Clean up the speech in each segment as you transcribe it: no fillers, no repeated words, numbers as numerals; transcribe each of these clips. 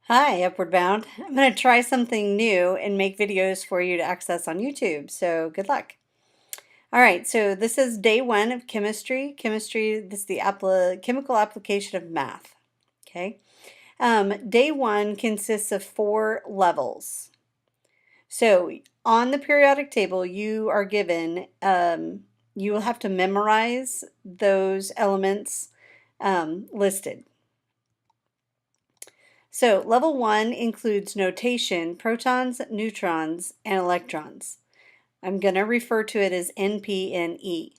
Hi, Upward Bound. I'm going to try something new and make videos for you to access on YouTube, so good luck. All right, so this is day one of chemistry. This is the chemical application of math. Okay. Day one consists of 4 levels. So on the periodic table, you are given, you will have to memorize those elements listed. So level 1 includes notation, protons, neutrons, and electrons. I'm going to refer to it as NP and E.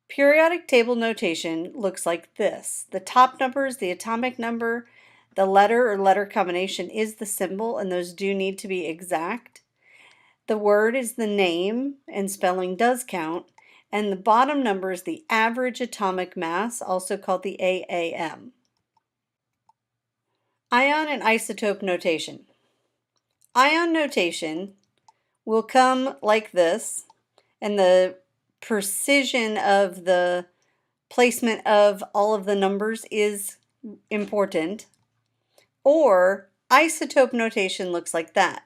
Periodic table notation looks like this. The top number is the atomic number, the letter or letter combination is the symbol, and those do need to be exact. The word is the name, and spelling does count, and the bottom number is the average atomic mass, also called the AAM. Ion and isotope notation. Ion notation will come like this, and the precision of the placement of all of the numbers is important. Or isotope notation looks like that.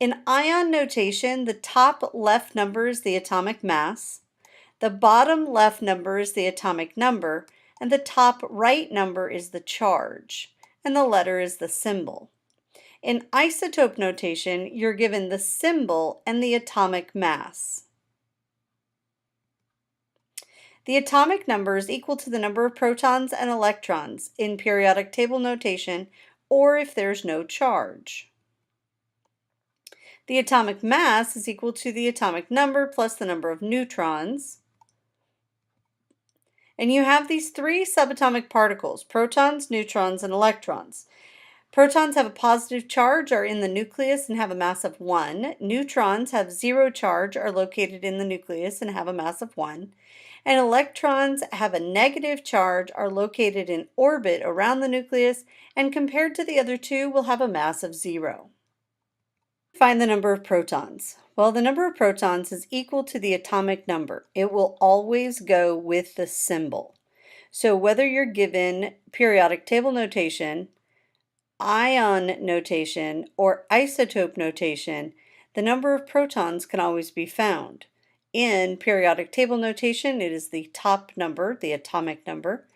In ion notation, the top left number is the atomic mass, the bottom left number is the atomic number, and the top right number is the charge, and the letter is the symbol. In isotope notation, you're given the symbol and the atomic mass. The atomic number is equal to the number of protons and electrons in periodic table notation, or if there's no charge. The atomic mass is equal to the atomic number plus the number of neutrons. And you have these 3 subatomic particles, protons, neutrons, and electrons. Protons have a positive charge, are in the nucleus, and have a mass of 1. Neutrons have 0 charge, are located in the nucleus, and have a mass of 1. And electrons have a negative charge, are located in orbit around the nucleus, and compared to the other 2 will have a mass of 0. Find the number of protons. Well, the number of protons is equal to the atomic number. It will always go with the symbol. So whether you're given periodic table notation, ion notation, or isotope notation, the number of protons can always be found. In periodic table notation, it is the top number, the atomic number.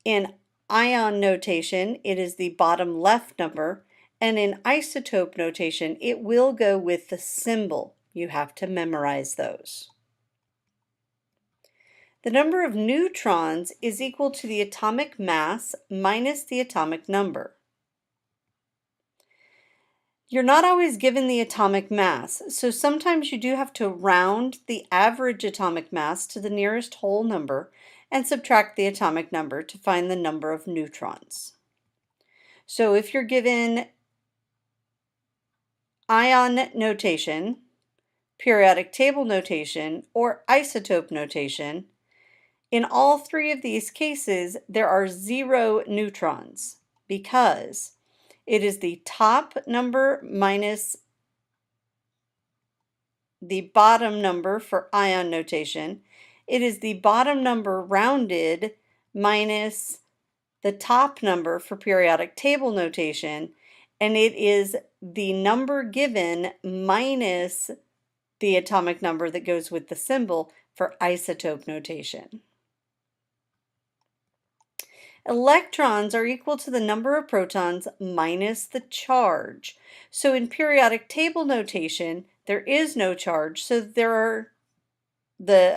In ion notation, it is the bottom left number. And in isotope notation, it will go with the symbol. You have to memorize those. The number of neutrons is equal to the atomic mass minus the atomic number. You're not always given the atomic mass, so sometimes you do have to round the average atomic mass to the nearest whole number and subtract the atomic number to find the number of neutrons. So if you're given ion notation, periodic table notation, or isotope notation, in all 3 of these cases, there are 0 neutrons because it is the top number minus the bottom number for ion notation. It is the bottom number rounded minus the top number for periodic table notation, and it is the number given minus the atomic number that goes with the symbol for isotope notation. Electrons are equal to the number of protons minus the charge. So in periodic table notation, there is no charge, so the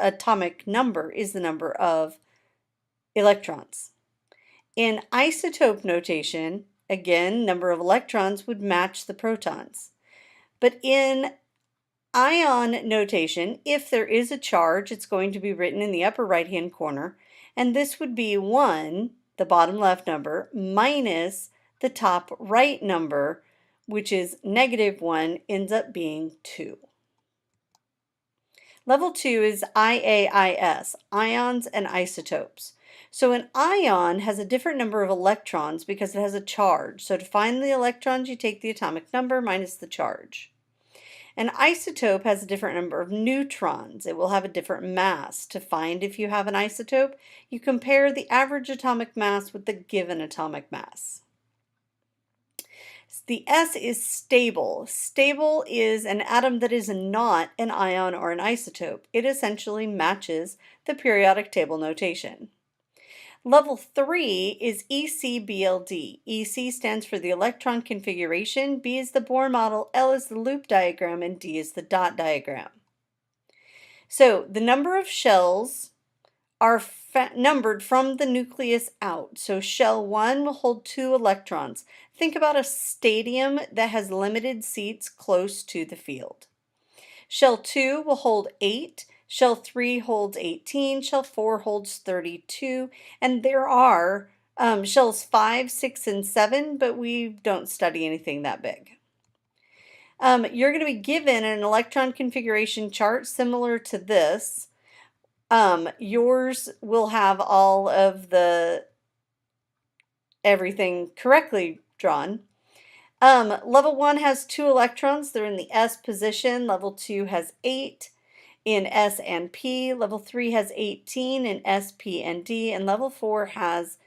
atomic number is the number of electrons. In isotope notation, again, number of electrons would match the protons. But in ion notation, if there is a charge, it's going to be written in the upper right-hand corner, and this would be 1, the bottom left number, minus the top right number, which is -1, ends up being 2. Level 2 is IAIS, ions and isotopes. So an ion has a different number of electrons because it has a charge. So to find the electrons, you take the atomic number minus the charge. An isotope has a different number of neutrons. It will have a different mass. To find if you have an isotope, you compare the average atomic mass with the given atomic mass. The S is stable. Stable is an atom that is not an ion or an isotope. It essentially matches the periodic table notation. Level 3 is ECBLD. EC stands for the electron configuration, B is the Bohr model, L is the loop diagram, and D is the dot diagram. So the number of shells are numbered from the nucleus out. So shell 1 will hold 2 electrons. Think about a stadium that has limited seats close to the field. Shell 2 will hold 8. Shell 3 holds 18. Shell 4 holds 32. And there are shells 5, 6, and 7, but we don't study anything that big. You're going to be given an electron configuration chart similar to this. Yours will have all of everything correctly drawn. Level 1 has 2 electrons. They're in the S position. Level 2 has 8 in S and P. Level 3 has 18 in S, P, and D. And level 4 has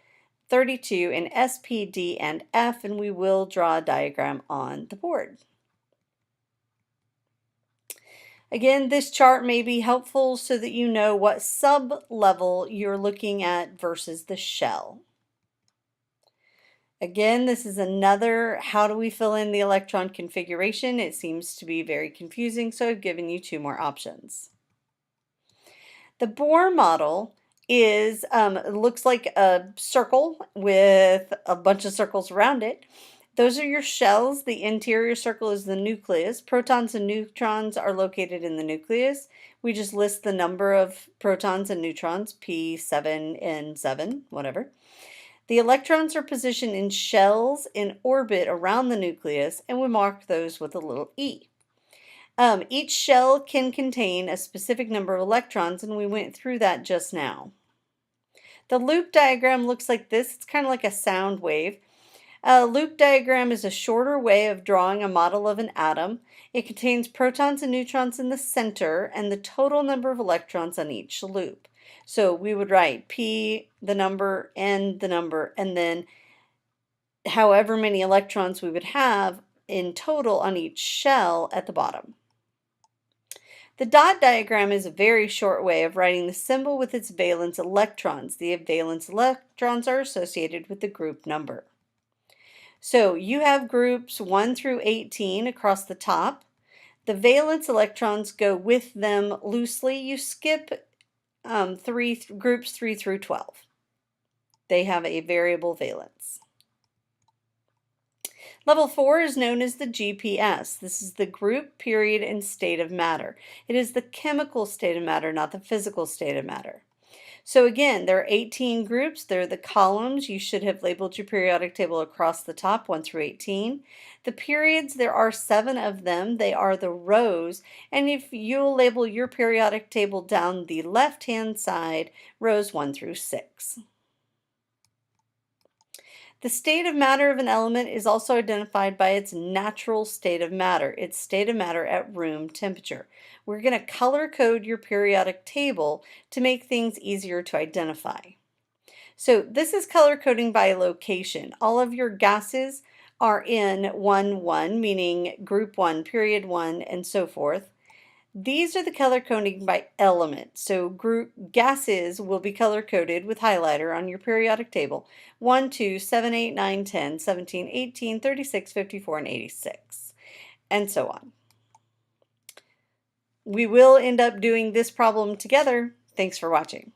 32 in S, P, D, and F. And we will draw a diagram on the board. Again, this chart may be helpful so that you know what sub-level you're looking at versus the shell. Again, this is another how do we fill in the electron configuration. It seems to be very confusing, so I've given you 2 more options. The Bohr model is looks like a circle with a bunch of circles around it. Those are your shells. The interior circle is the nucleus. Protons and neutrons are located in the nucleus. We just list the number of protons and neutrons, P, 7, N, 7, whatever. The electrons are positioned in shells in orbit around the nucleus, and we mark those with a little e. Each shell can contain a specific number of electrons, and we went through that just now. The loop diagram looks like this. It's kind of like a sound wave. A loop diagram is a shorter way of drawing a model of an atom. It contains protons and neutrons in the center and the total number of electrons on each loop. So we would write P, the number, N, the number, and then however many electrons we would have in total on each shell at the bottom. The dot diagram is a very short way of writing the symbol with its valence electrons. The valence electrons are associated with the group number. So you have groups 1 through 18 across the top. The valence electrons go with them loosely. You skip groups 3 through 12. They have a variable valence. Level 4 is known as the GPS. This is the group, period, and state of matter. It is the chemical state of matter, not the physical state of matter. So again, there are 18 groups. They're the columns. You should have labeled your periodic table across the top, 1 through 18. The periods, there are 7 of them. They are the rows. And if you'll label your periodic table down the left-hand side, rows 1 through 6. The state of matter of an element is also identified by its natural state of matter, its state of matter at room temperature. We're going to color code your periodic table to make things easier to identify. So this is color coding by location. All of your gases are in 1, 1, meaning group 1, period 1, and so forth. These are the color coding by element. So group gases will be color coded with highlighter on your periodic table. 1, 2, 7, 8, 9, 10, 17, 18, 36, 54, and 86, and so on. We will end up doing this problem together. Thanks for watching.